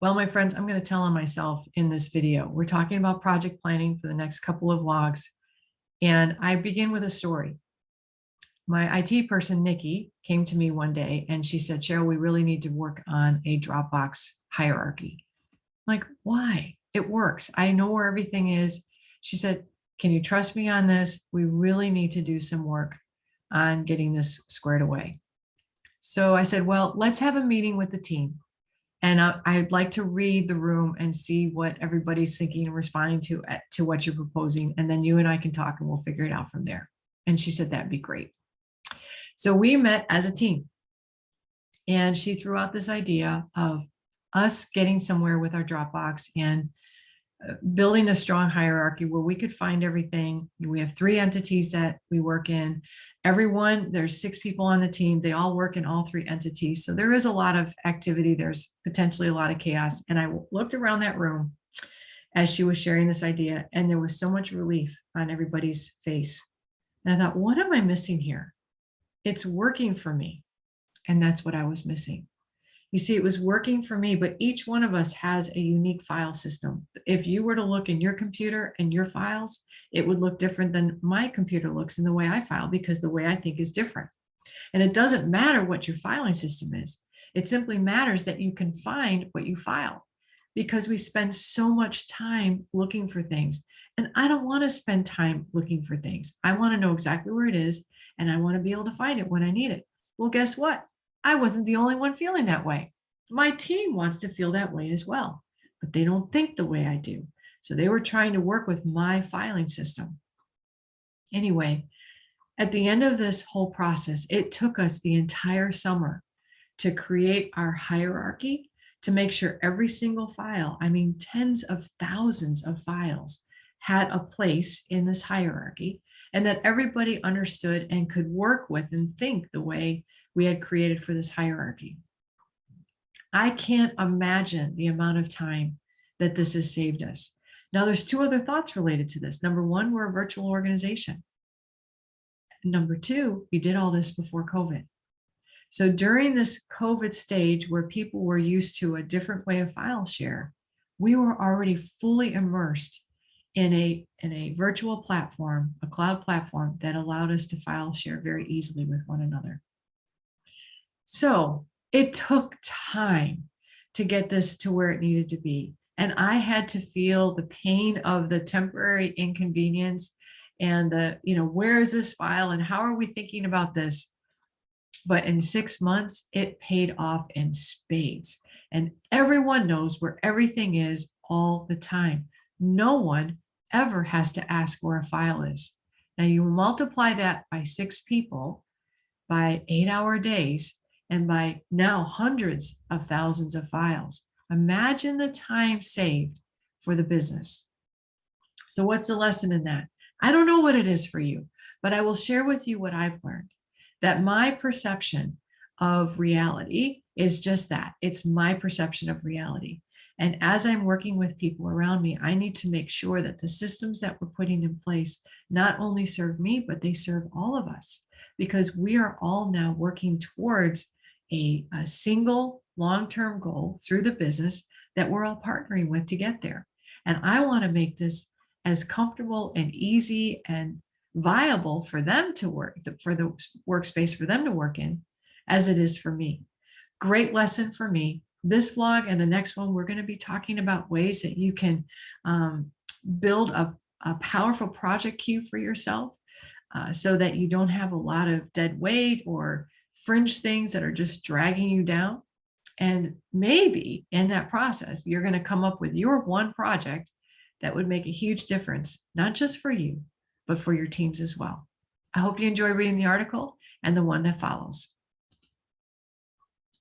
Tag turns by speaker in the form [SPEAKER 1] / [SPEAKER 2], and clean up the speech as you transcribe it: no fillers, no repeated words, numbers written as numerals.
[SPEAKER 1] Well, my friends, I'm going to tell on myself in this video. We're talking about project planning for the next couple of vlogs. And I begin with a story. My IT person, Nikki, came to me one day and she said, Cheryl, we really need to work on a Dropbox hierarchy. I'm like, why? It works. I know where everything is. She said, can you trust me on this? We really need to do some work on getting this squared away. So I said, well, let's have a meeting with the team. And I'd like to read the room and see what everybody's thinking and responding to what you're proposing. And then you and I can talk and we'll figure it out from there. And she said, that'd be great. So we met as a team. And she threw out this idea of us getting somewhere with our Dropbox and building a strong hierarchy where we could find everything. We have 3 entities that we work in. There's 6 people on the team. They all work in all 3 entities. So there is a lot of activity. There's potentially a lot of chaos. And I looked around that room as she was sharing this idea, and there was so much relief on everybody's face. And I thought, what am I missing here? It's working for me. And that's what I was missing. You see, it was working for me, but each one of us has a unique file system. If you were to look in your computer and your files, it would look different than my computer looks in the way I file, because the way I think is different. And it doesn't matter what your filing system is. It simply matters that you can find what you file, because we spend so much time looking for things. And I don't want to spend time looking for things. I want to know exactly where it is, and I want to be able to find it when I need it. Well, guess what? I wasn't the only one feeling that way. My team wants to feel that way as well, but they don't think the way I do. So they were trying to work with my filing system. Anyway, at the end of this whole process, it took us the entire summer to create our hierarchy, to make sure every single file, I mean, tens of thousands of files, had a place in this hierarchy, and that everybody understood and could work with and think the way we had created for this hierarchy. I can't imagine the amount of time that this has saved us. Now, there's 2 other thoughts related to this. Number 1, we're a virtual organization. Number 2, we did all this before COVID. So during this COVID stage where people were used to a different way of file share, we were already fully immersed in a virtual platform, a cloud platform that allowed us to file share very easily with one another. So it took time to get this to where it needed to be. And I had to feel the pain of the temporary inconvenience and where is this file and how are we thinking about this? But in 6 months, it paid off in spades. And everyone knows where everything is all the time. No one ever has to ask where a file is. Now you multiply that by 6 people, by 8-hour days, and by now hundreds of thousands of files. Imagine the time saved for the business. So what's the lesson in that? I don't know what it is for you, but I will share with you what I've learned, that my perception of reality is just that. It's my perception of reality. And as I'm working with people around me, I need to make sure that the systems that we're putting in place not only serve me, but they serve all of us, because we are all now working towards a single long-term goal through the business that we're all partnering with to get there. And I want to make this as comfortable and easy and viable for them to work, for the workspace for them to work in, as it is for me. Great lesson for me. This vlog and the next one, we're going to be talking about ways that you can build a powerful project queue for yourself so that you don't have a lot of dead weight or fringe things that are just dragging you down. And maybe in that process, you're going to come up with your one project that would make a huge difference, not just for you, but for your teams as well. I hope you enjoy reading the article and the one that follows.